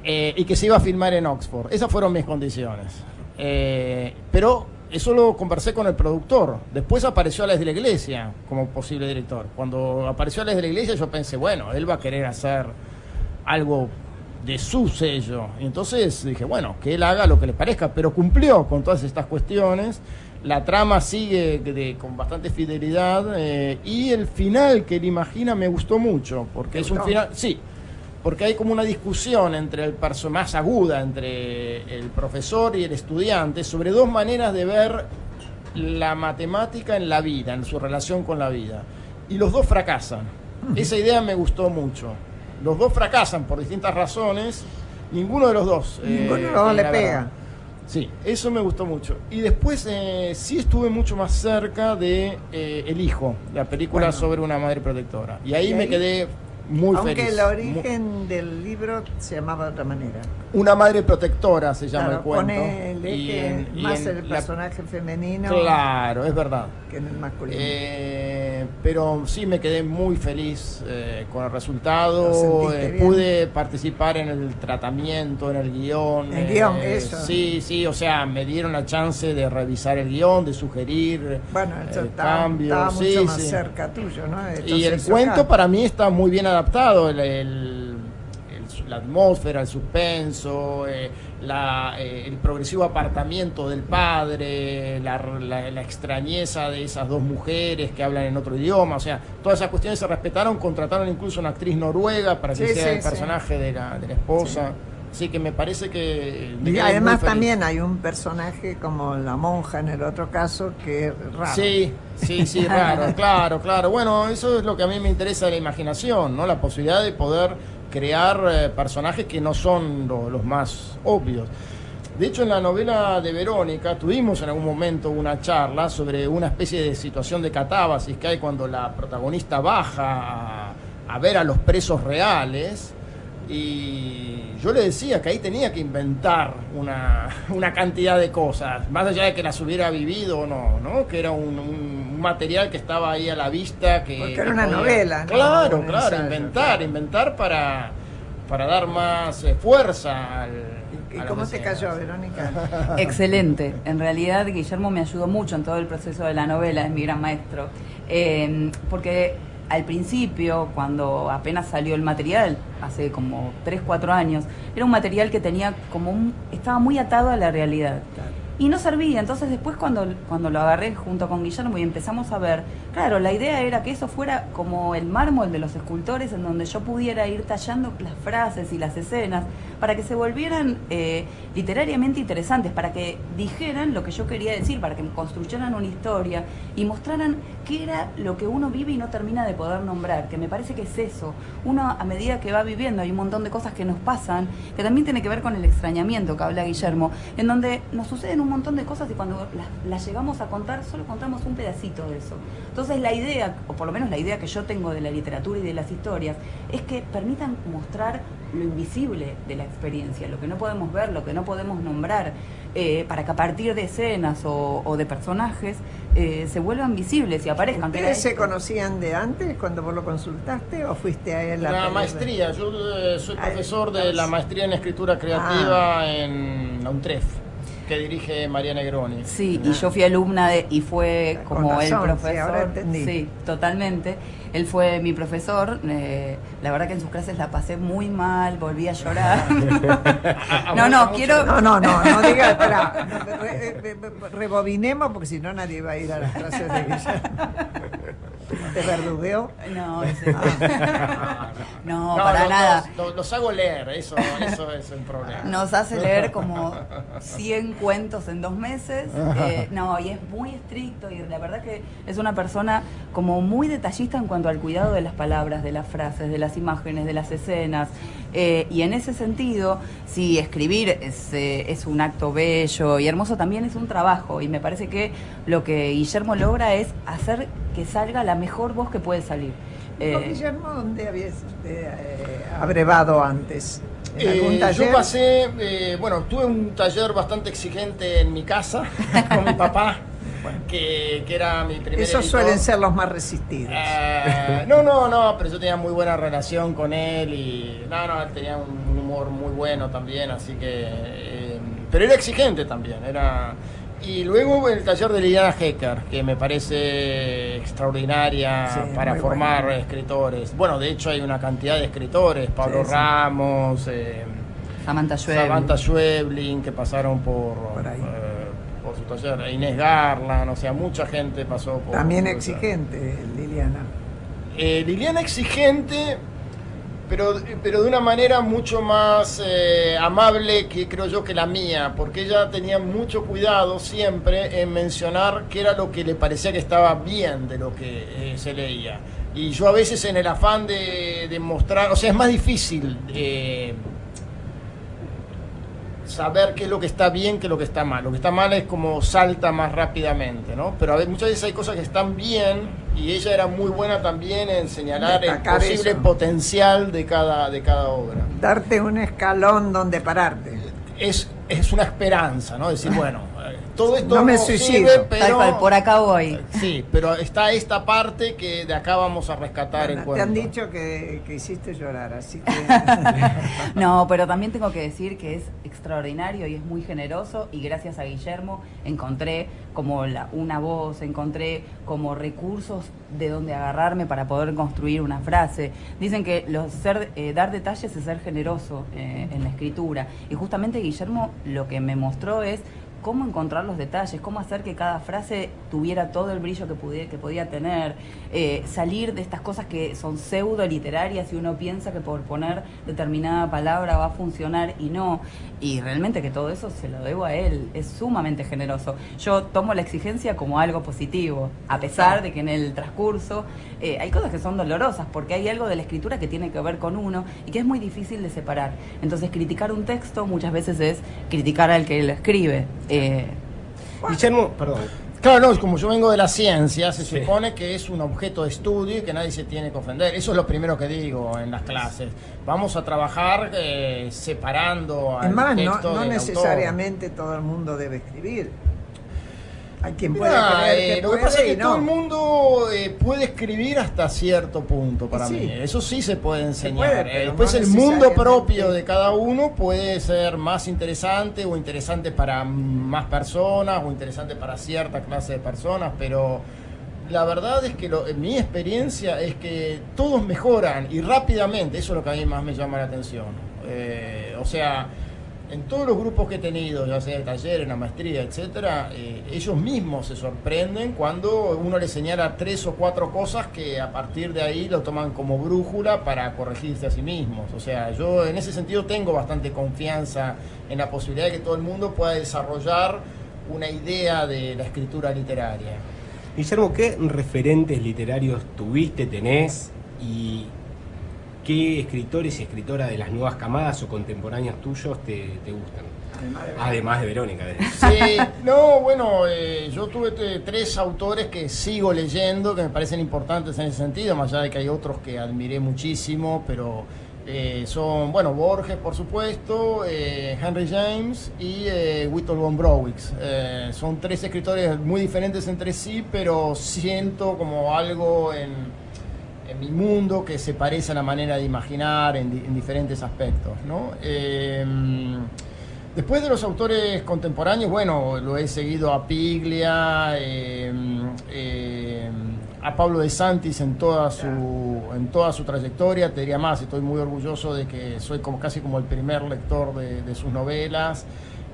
Y que se iba a filmar en Oxford. Esas fueron mis condiciones. Pero eso lo conversé con el productor. Después apareció Alex de la Iglesia como posible director. Cuando apareció Alex de la Iglesia yo pensé, bueno, él va a querer hacer algo de su sello. Y entonces dije, bueno, que él haga lo que le parezca, pero cumplió con todas estas cuestiones. La trama sigue con bastante fidelidad, y el final que él imagina me gustó mucho, porque es un final, sí, porque hay como una discusión más aguda entre el profesor y el estudiante sobre dos maneras de ver la matemática en la vida, en su relación con la vida, y los dos fracasan. Esa idea me gustó mucho. Los dos fracasan por distintas razones, ninguno de los dos le pega. Sí, eso me gustó mucho. Y después sí estuve mucho más cerca de El Hijo, la película sobre una madre protectora. Y ahí me quedé muy feliz. Aunque el origen del libro se llamaba de otra manera. Una madre protectora se llama el cuento. Pone el eje más el personaje femenino. Claro, es verdad. Que en el masculino. Pero sí me quedé muy feliz con el resultado. Pude participar en el tratamiento, en el guión. El guión, eso. Sí, o sea, me dieron la chance de revisar el guión, de sugerir cambios. Estaba mucho más cerca tuyo, ¿no? Entonces, y el cuento para mí está muy bien adaptado. La atmósfera, el suspenso, el progresivo apartamiento del padre, la extrañeza de esas dos mujeres que hablan en otro idioma, o sea, todas esas cuestiones se respetaron, contrataron incluso una actriz noruega para que sea el personaje de la esposa. Así que me parece que... Y además también hay un personaje como la monja en el otro caso que es raro. Sí, raro, claro. Bueno, eso es lo que a mí me interesa de la imaginación, ¿no? La posibilidad de poder crear personajes que no son los más obvios. De hecho, en la novela de Verónica tuvimos en algún momento una charla sobre una especie de situación de catábasis que hay cuando la protagonista baja a ver a los presos reales, Y yo le decía que ahí tenía que inventar una cantidad de cosas, más allá de que las hubiera vivido o no, ¿no? Que era un material que estaba ahí a la vista. Porque era una novela, ¿no? Claro, Un claro, ensayo, inventar para dar más fuerza ¿Y cómo te cayó, Verónica? Excelente. En realidad, Guillermo me ayudó mucho en todo el proceso de la novela, es mi gran maestro. Porque al principio, cuando apenas salió el material, hace como 3-4 años, era un material que tenía estaba muy atado a la realidad. Y no servía. Entonces después cuando lo agarré junto con Guillermo y empezamos a ver, claro, la idea era que eso fuera como el mármol de los escultores, en donde yo pudiera ir tallando las frases y las escenas para que se volvieran literariamente interesantes, para que dijeran lo que yo quería decir, para que construyeran una historia y mostraran qué era lo que uno vive y no termina de poder nombrar, que me parece que es eso. Uno, a medida que va viviendo, hay un montón de cosas que nos pasan, que también tiene que ver con el extrañamiento que habla Guillermo, en donde nos suceden un montón de cosas y cuando las llegamos a contar, solo contamos un pedacito de eso. Entonces la idea, o por lo menos la idea que yo tengo de la literatura y de las historias, es que permitan mostrar lo invisible de la experiencia, lo que no podemos ver, lo que no podemos nombrar, para que a partir de escenas o de personajes se vuelvan visibles y aparezcan. ¿Ustedes se conocían de antes cuando vos lo consultaste o fuiste a él? La maestría, yo soy profesor de la maestría en escritura creativa en la UNTREF, que dirige María Negroni. Sí, y yo fui alumna y fue como razón, el profesor. Sí, ahora entendí. Sí, totalmente. Él fue mi profesor. La verdad que en sus clases la pasé muy mal, volví a llorar. No diga, espera. Rebobinemos porque si no nadie va a ir a las clases de Guillermo. ¿Te verdugueo? No, no, para nada. Los hago leer, eso es el problema. Nos hace leer como 100 cuentos en 2 meses. Y es muy estricto y la verdad que es una persona como muy detallista en cuanto al cuidado de las palabras, de las frases, de las imágenes, de las escenas. Y en ese sentido, sí, escribir es un acto bello y hermoso, también es un trabajo. Y me parece que lo que Guillermo logra es hacer que salga la mejor voz que puede salir. Guillermo, ¿dónde habías abrevado antes? ¿En algún taller? Yo pasé, tuve un taller bastante exigente en mi casa con mi papá, que era mi primer Esos editor. suelen ser los más resistidos. No, pero yo tenía muy buena relación con él y él tenía un humor muy bueno también, así que pero era exigente también, y luego el taller de Liliana Hecker, que me parece extraordinaria para formar escritores. Bueno, de hecho hay una cantidad de escritores, Pablo Ramos, Samantha Schweblin, que pasaron por su taller, Inés Garland, o sea, mucha gente pasó por... También exigente, Liliana. Liliana exigente, pero de una manera mucho más amable que creo yo que la mía, porque ella tenía mucho cuidado siempre en mencionar qué era lo que le parecía que estaba bien de lo que se leía. Y yo a veces en el afán de mostrar, o sea, es más difícil saber qué es lo que está bien que lo que está mal. Lo que está mal es como salta más rápidamente, ¿no? Pero muchas veces hay cosas que están bien y ella era muy buena también en señalar destacar el posible eso. Potencial de cada obra. Darte un escalón donde pararte. Es una esperanza, ¿no? Decir, bueno, todo esto no me sirve, suicido. pero... Tal cual, por acá voy. Sí, pero está esta parte que de acá vamos a rescatar en cuenta. Te han dicho que hiciste llorar, así que... No, pero también tengo que decir que es extraordinario y es muy generoso, y gracias a Guillermo encontré como una voz, encontré como recursos de donde agarrarme para poder construir una frase. Dicen que dar detalles es ser generoso en la escritura, y justamente Guillermo lo que me mostró es cómo encontrar los detalles, cómo hacer que cada frase tuviera todo el brillo que podía tener, salir de estas cosas que son pseudo literarias y uno piensa que por poner determinada palabra va a funcionar y no, y realmente que todo eso se lo debo a él, es sumamente generoso. Yo tomo la exigencia como algo positivo, a pesar de que en el transcurso hay cosas que son dolorosas, porque hay algo de la escritura que tiene que ver con uno y que es muy difícil de separar. Entonces criticar un texto muchas veces es criticar al que lo escribe. Guillermo, perdón. Claro, no, como yo vengo de la ciencia, se supone que es un objeto de estudio y que nadie se tiene que ofender. Eso es lo primero que digo en las clases. Vamos a trabajar separando al Además, texto no del necesariamente todo el mundo debe escribir. Hay quien puede Mirá, creer que lo que puede pasa es que y no. todo el mundo puede escribir hasta cierto punto para Sí. mí. Eso sí se puede enseñar. puede, pero Después no el mundo necesariamente. propio de cada uno puede ser más interesante o interesante para más personas o interesante para cierta clase de personas, pero la verdad es que mi experiencia es que todos mejoran y rápidamente. Eso es lo que a mí más me llama la atención. O sea, en todos los grupos que he tenido, ya sea de taller, en la maestría, etcétera, ellos mismos se sorprenden cuando uno les señala 3 o 4 cosas que a partir de ahí lo toman como brújula para corregirse a sí mismos. O sea, yo en ese sentido tengo bastante confianza en la posibilidad de que todo el mundo pueda desarrollar una idea de la escritura literaria. Guillermo, ¿qué referentes literarios tuviste, tenés y qué escritores y escritoras de las nuevas camadas o contemporáneos tuyos te gustan? Además de Verónica. Sí, no, bueno, yo tuve 3 autores que sigo leyendo, que me parecen importantes en ese sentido, más allá de que hay otros que admiré muchísimo, pero son, bueno, Borges, por supuesto, Henry James y Whittle von Browix. Son 3 escritores muy diferentes entre sí, pero siento como algo en mi mundo que se parece a la manera de imaginar en diferentes aspectos, ¿no? Después de los autores contemporáneos, bueno, lo he seguido a Piglia, a Pablo de Santis en toda su trayectoria. Te diría más, estoy muy orgulloso de que soy casi como el primer lector de sus novelas.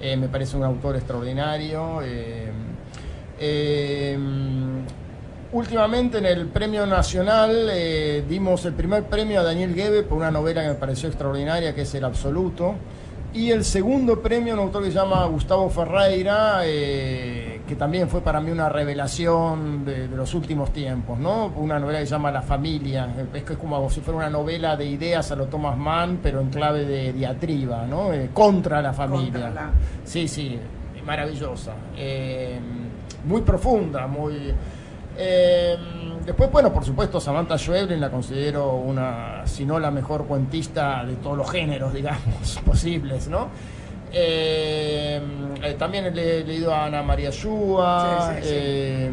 Me parece un autor extraordinario. Últimamente en el Premio Nacional dimos el primer premio a Daniel Gueve por una novela que me pareció extraordinaria, que es El Absoluto. Y el segundo premio a un autor que se llama Gustavo Ferreira, que también fue para mí una revelación de los últimos tiempos, ¿no? Una novela que se llama La Familia, es que es como si fuera una novela de ideas a lo Thomas Mann, pero en clave de diatriba, ¿no? Contra la familia. Sí, sí, maravillosa. Muy profunda, muy... después, bueno, por supuesto, Samantha Schweblin la considero una, si no la mejor cuentista de todos los géneros, digamos, posibles, ¿no? También he leído a Ana María Shua. Sí, sí, sí.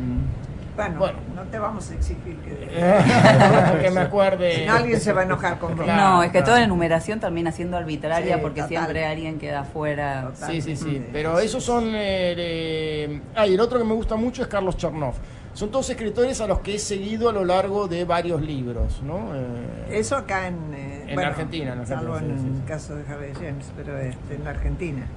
Bueno, no te vamos a exigir que me acuerde. Nadie se va a enojar con vos. No, es que toda la enumeración termina siendo arbitraria, Sí, porque total. siempre alguien queda fuera. Total. Sí. Pero esos son... y el otro que me gusta mucho es Carlos Chernoff. Son todos escritores a los que he seguido a lo largo de varios libros, ¿no? Eso acá en Argentina. En Argentina, salvo en el caso de Harry James, pero en la Argentina.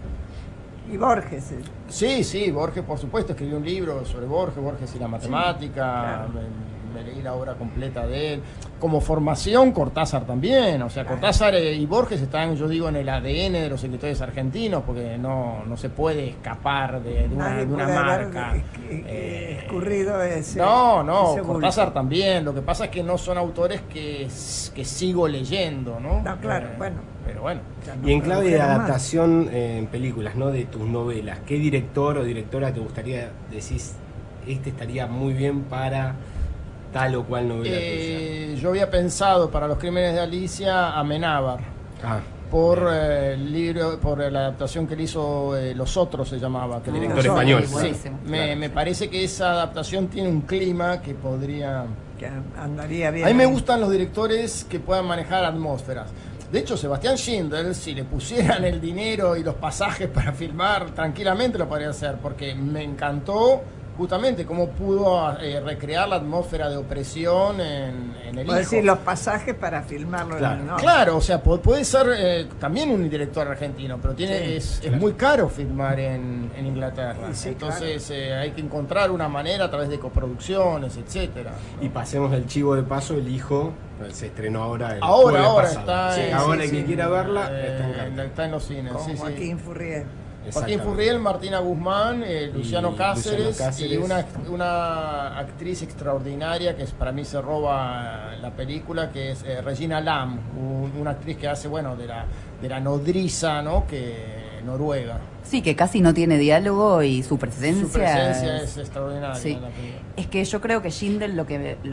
Y Borges. Sí, Borges, por supuesto, escribió un libro sobre Borges y la matemática. claro. Me leí la obra completa de él. Como formación, Cortázar también. O sea, Cortázar y Borges están, yo digo, en el ADN de los escritores argentinos, porque no se puede escapar de una marca. Escurrido ese. No, ese Cortázar bulto. también. Lo que pasa es que no son autores que sigo leyendo, ¿no? No, claro, bueno. Pero bueno. Ya no Y en clave de produjeron más. adaptación en películas, ¿no? De tus novelas, ¿qué director o directora te gustaría decir, estaría muy bien para tal o cual novela tuya? Yo había pensado para Los Crímenes de Alicia a Menábar. Por el libro, por la adaptación que él hizo, Los Otros se llamaba. Que Director español. Sí, Buenísimo. me parece que esa adaptación tiene un clima que podría... Que andaría bien. A mí me gustan los directores que puedan manejar atmósferas. De hecho, Sebastián Schindler, si le pusieran el dinero y los pasajes para filmar, tranquilamente lo podría hacer, porque me encantó justamente cómo pudo recrear la atmósfera de opresión en El Hijo. Puedo decir, los pasajes para filmarlo. Claro. ¿no? Claro, o sea, puede ser también un director argentino, pero es muy caro filmar en Inglaterra. Sí, Entonces hay que encontrar una manera a través de coproducciones, etcétera. Y pasemos el chivo de paso, El Hijo se estrenó ahora el Ahora jueves está pasado. Sí, en- ahora sí, el que sí. quiera verla está en cartel. Está en los cines. Con sí, sí. Joaquín Furriel. Joaquín Exactamente. Furriel, Martina Guzmán, Luciano Cáceres, y Cáceres. una actriz extraordinaria que para mí se roba la película, que es Regina Lam, una actriz que hace, bueno, de la nodriza, ¿no? Que Noruega. Sí, que casi no tiene diálogo y su presencia es extraordinaria. Sí. En la película. Es que yo creo que Schindler lo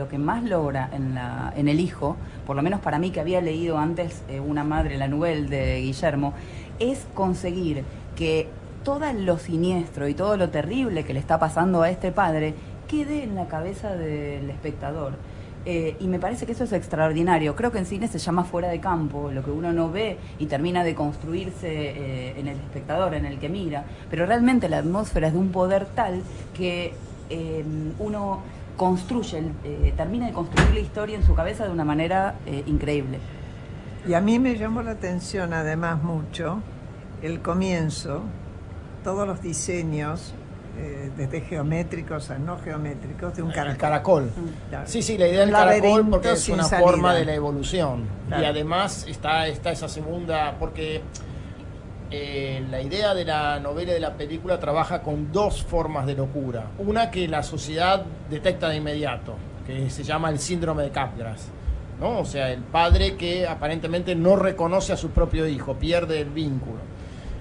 que más logra en El Hijo, por lo menos para mí que había leído antes Una madre, la novela de Guillermo, es conseguir que todo lo siniestro y todo lo terrible que le está pasando a este padre quede en la cabeza del espectador. Y me parece que eso es extraordinario. Creo que en cine se llama fuera de campo, lo que uno no ve y termina de construirse en el espectador, en el que mira. Pero realmente la atmósfera es de un poder tal que uno termina de construir la historia en su cabeza de una manera increíble. Y a mí me llamó la atención además mucho el comienzo, todos los diseños, desde geométricos a no geométricos, de un caracol. El caracol. Claro. Sí, la idea del caracol porque es sin una salida. forma de la evolución. Claro. Y además está esa segunda, porque la idea de la novela y de la película trabaja con dos formas de locura. Una que la sociedad detecta de inmediato, que se llama el síndrome de Capgras, ¿no? O sea, el padre que aparentemente no reconoce a su propio hijo, pierde el vínculo.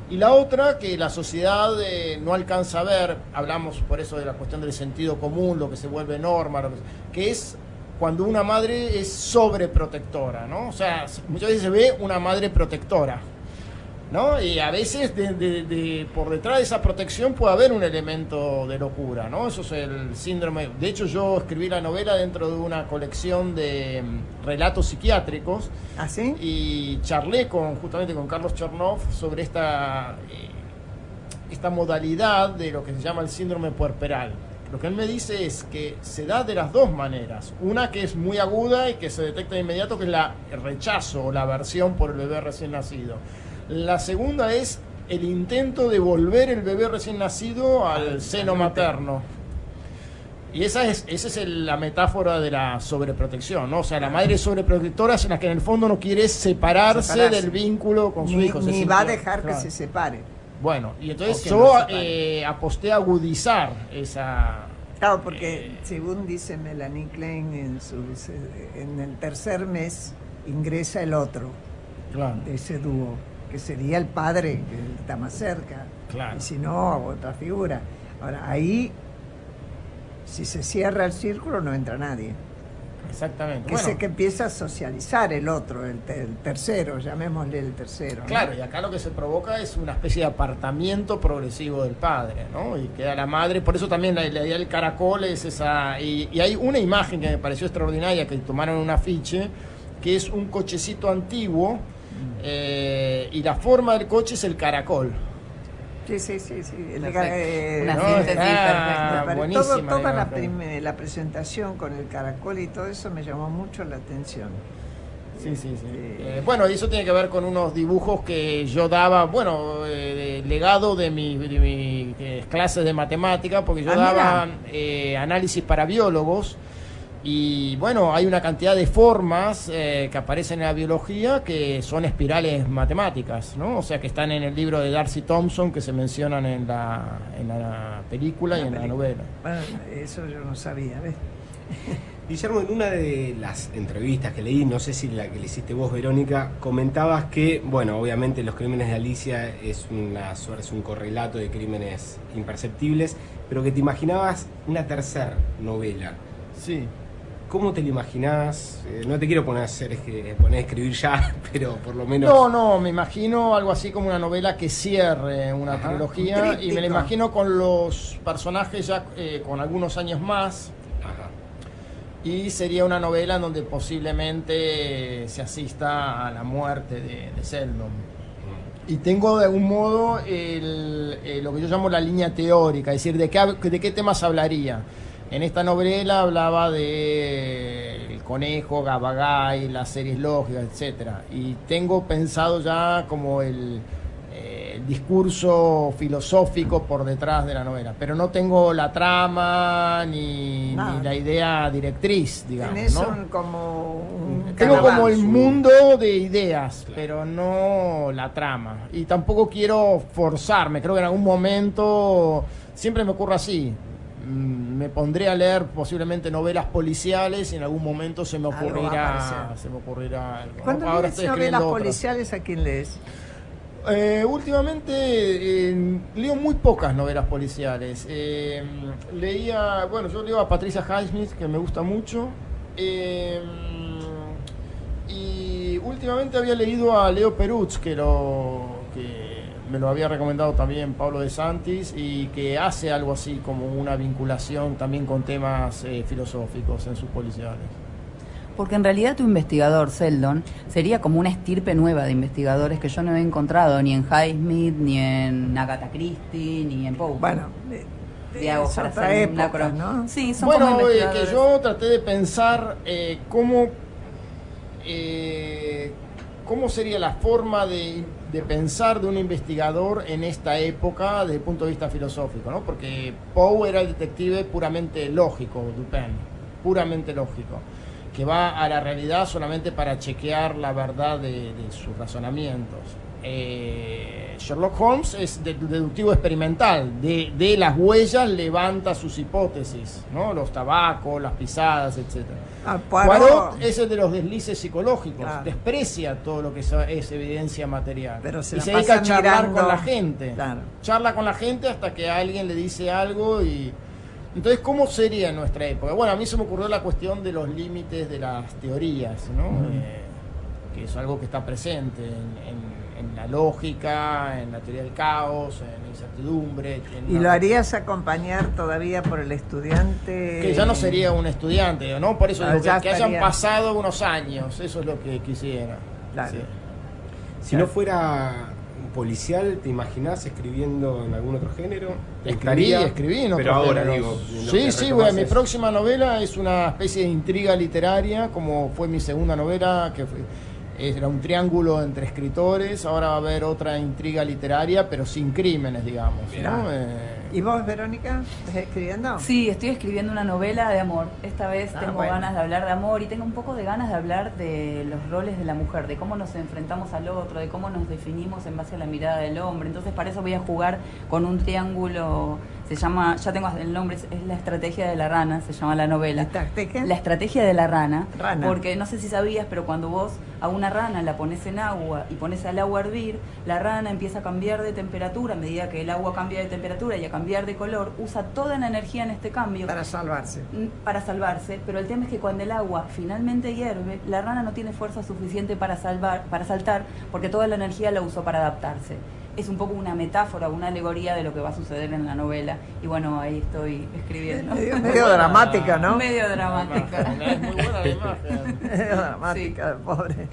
Y la otra, que la sociedad no alcanza a ver, hablamos por eso de la cuestión del sentido común, lo que se vuelve norma, que es cuando una madre es sobreprotectora, ¿no? O sea, muchas veces se ve una madre protectora, ¿no? Y a veces por detrás de esa protección puede haber un elemento de locura, ¿no? Eso es el síndrome. De hecho, yo escribí la novela dentro de una colección de relatos psiquiátricos. ¿Ah, sí? Y charlé justamente con Carlos Chernoff sobre esta modalidad de lo que se llama el síndrome puerperal. Lo que él me dice es que se da de las dos maneras. Una que es muy aguda y que se detecta de inmediato, que es el rechazo o la aversión por el bebé recién nacido. La segunda es el intento de volver el bebé recién nacido al seno materno. Y esa es la metáfora de la sobreprotección, ¿no? O sea, la madre sobreprotectora es la que en el fondo no quiere separarse del vínculo con su hijo. Ni va a dejar que se separe. Bueno, y entonces yo aposté a agudizar esa... Claro, porque según dice Melanie Klein, en el tercer mes ingresa el otro, claro, de ese dúo, que sería el padre, que está más cerca. Claro. Y si no, otra figura. Ahora, ahí, si se cierra el círculo, no entra nadie. Exactamente. Que empieza a socializar el otro, el tercero, llamémosle el tercero, ¿no? Claro, y acá lo que se provoca es una especie de apartamiento progresivo del padre, ¿no? Y queda la madre, por eso también la idea del caracol es esa... Y hay una imagen que me pareció extraordinaria, que tomaron un afiche, que es un cochecito antiguo, y la forma del coche es el caracol. Sí. Una ¿no? síntesis perfecta. Buenísima, Toda digamos. la presentación con el caracol y todo eso me llamó mucho la atención. Sí. Bueno, y eso tiene que ver con unos dibujos que yo daba, legado de mis clases de matemática, porque yo daba análisis para biólogos. Y bueno, hay una cantidad de formas que aparecen en la biología que son espirales matemáticas, ¿no? O sea, que están en el libro de Darcy Thompson, que se mencionan en la película y en la novela. Bueno, eso yo no sabía, ¿ves? Guillermo, en una de las entrevistas que leí, no sé si la que le hiciste vos, Verónica, comentabas que, bueno, obviamente Los crímenes de Alicia es un correlato de crímenes imperceptibles, pero que te imaginabas una tercera novela. Sí. ¿Cómo te lo imaginás? No te quiero poner a escribir ya, pero por lo menos... No, me imagino algo así como una novela que cierre una trilogía, y me la imagino con los personajes ya con algunos años más. Ajá. Y sería una novela en donde posiblemente se asista a la muerte de Seldon. Y tengo de algún modo lo que yo llamo la línea teórica, es decir, de qué temas hablaría. En esta novela hablaba de el conejo, Gabagay, las series lógicas, etcétera. Y tengo pensado ya como el discurso filosófico por detrás de la novela, pero no tengo la trama ni la idea directriz, digamos. Tenés ¿no? Tengo como el mundo de ideas, claro, pero no la trama. Y tampoco quiero forzarme, creo que en algún momento siempre me ocurre así. Me pondré a leer posiblemente novelas policiales y en algún momento se me ocurrirá algo. Cuando lees novelas policiales, ¿a quién lees? Últimamente leo muy pocas novelas policiales. Yo leo a Patricia Highsmith, que me gusta mucho. Y últimamente había leído a Leo Perutz, que me lo había recomendado también Pablo de Santis, y que hace algo así como una vinculación también con temas filosóficos en sus policiales. Porque en realidad tu investigador, Seldon, sería como una estirpe nueva de investigadores que yo no he encontrado ni en Highsmith, ni en Agatha Christie, ni en Poe. Bueno, digamos, es para otra hacer época, ¿no? Sí, son como investigadores. Que yo traté de pensar cómo sería la forma de pensar de un investigador en esta época desde el punto de vista filosófico, ¿no? Porque Poe era el detective puramente lógico, Dupin, puramente lógico, que va a la realidad solamente para chequear la verdad de sus razonamientos. Sherlock Holmes es deductivo experimental, de las huellas levanta sus hipótesis, ¿no? Los tabacos, las pisadas, etc. Poirot es el de los deslices psicológicos, claro. Desprecia todo lo que es evidencia material, pero y se dedica a charlar con la gente, claro. Charla con la gente hasta que alguien le dice algo. Y entonces, ¿cómo sería en nuestra época? Bueno, a mí se me ocurrió la cuestión de los límites de las teorías, ¿no? Que es algo que está presente en la lógica, en la teoría del caos, en la incertidumbre. ¿Y lo harías acompañar todavía por el estudiante? Que ya no sería un estudiante, ¿no? Por eso digo que hayan pasado unos años, eso es lo que quisiera. Claro. Sí. Si no fuera policial, ¿te imaginás escribiendo en algún otro género? Escribí en otro pero ahora género. Digo, Sí, mi próxima novela es una especie de intriga literaria, como fue mi segunda novela, que era un triángulo entre escritores. Ahora va a haber otra intriga literaria, pero sin crímenes, digamos, ¿no? ¿Y vos, Verónica, estás escribiendo? Sí, estoy escribiendo una novela de amor. Esta vez tengo ganas de hablar de amor, y tengo un poco de ganas de hablar de los roles de la mujer, de cómo nos enfrentamos al otro, de cómo nos definimos en base a la mirada del hombre. Entonces, para eso voy a jugar con un triángulo. Se llama, ya tengo el nombre, es La estrategia de la rana, se llama la novela. La estrategia de la rana. Porque no sé si sabías, pero cuando vos a una rana la pones en agua y pones al agua a hervir, la rana empieza a cambiar de temperatura. A medida que el agua cambia de temperatura y a cambiar de color, usa toda la energía en este cambio para salvarse, pero el tema es que cuando el agua finalmente hierve, la rana no tiene fuerza suficiente para saltar, porque toda la energía la usó para adaptarse. Es un poco una metáfora, una alegoría de lo que va a suceder en la novela. Y bueno, ahí estoy escribiendo. Medio dramática, ¿no? Medio dramática. Es muy buena la imagen. Medio dramática, sí. Pobre.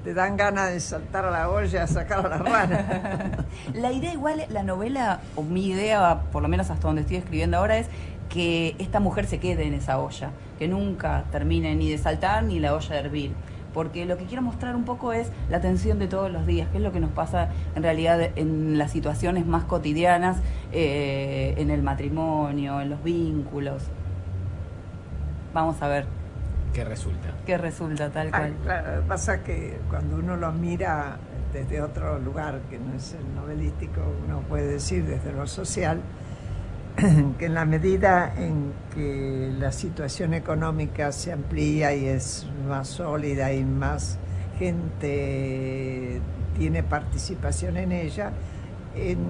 Te dan ganas de saltar a la olla, sacar a la rana. La idea igual, la novela, o mi idea, por lo menos hasta donde estoy escribiendo ahora, es que esta mujer se quede en esa olla, que nunca termine ni de saltar ni la olla de hervir. Porque lo que quiero mostrar un poco es la tensión de todos los días, que es lo que nos pasa en realidad en las situaciones más cotidianas, en el matrimonio, en los vínculos. Vamos a ver qué resulta tal cual. Claro, pasa que cuando uno lo mira desde otro lugar, que no es el novelístico, uno puede decir desde lo social, que en la medida en que la situación económica se amplía y es más sólida y más gente tiene participación en ella,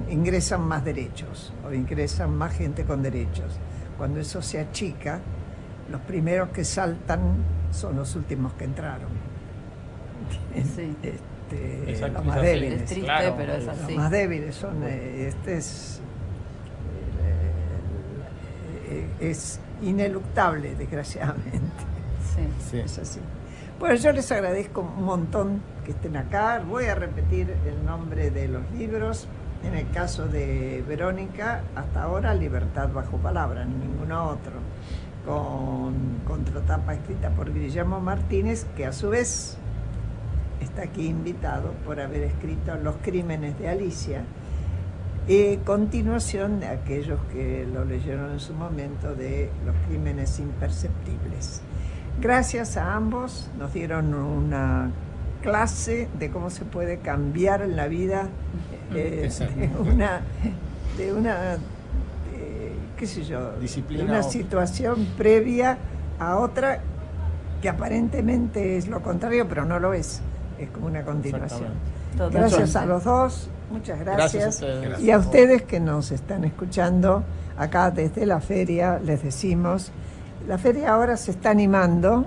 ingresan más derechos o ingresan más gente con derechos. Cuando eso se achica, los primeros que saltan son los últimos que entraron. Sí. Los más débiles. Es triste, claro, pero es así. Los más débiles son... es ineluctable, desgraciadamente. Sí. Es así. Bueno, yo les agradezco un montón que estén acá. Voy a repetir el nombre de los libros. En el caso de Verónica, hasta ahora Libertad bajo palabra, ninguno otro. Con contratapa escrita por Guillermo Martínez, que a su vez está aquí invitado por haber escrito Los crímenes de Alicia. Continuación de aquellos que lo leyeron en su momento, de Los crímenes imperceptibles. Gracias a ambos, nos dieron una clase de cómo se puede cambiar en la vida qué sé yo, disciplina, de una situación previa a otra que aparentemente es lo contrario, pero no lo es como una continuación. Gracias a los dos, muchas gracias. Gracias a ustedes. Y a ustedes que nos están escuchando acá desde la feria, les decimos, la feria ahora se está animando,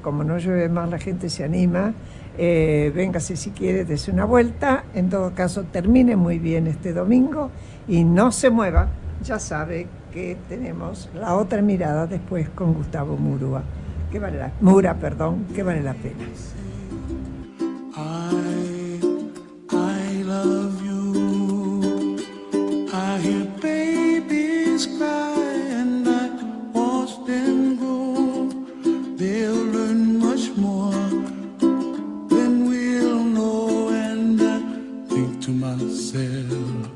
como no llueve más la gente se anima, véngase si quiere, dese una vuelta, en todo caso termine muy bien este domingo y no se mueva, ya sabe que tenemos la otra mirada después con Gustavo Mura, que vale la pena. I love you. I hear babies cry and I watch them grow. They'll learn much more than we'll know. And I think to myself,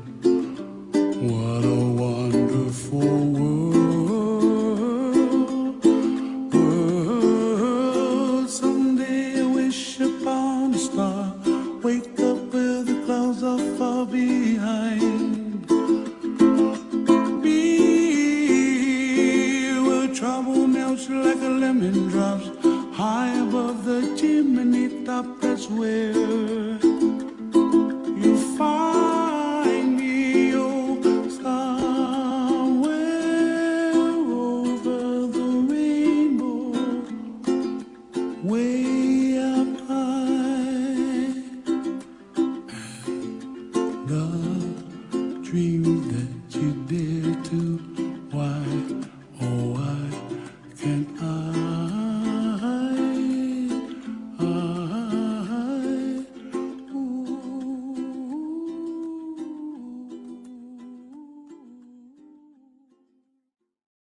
what a wonderful world. Someday I wish upon a star. Wake up where the clouds are far behind me, where trouble melts like a lemon drops high above the chimney top. That's where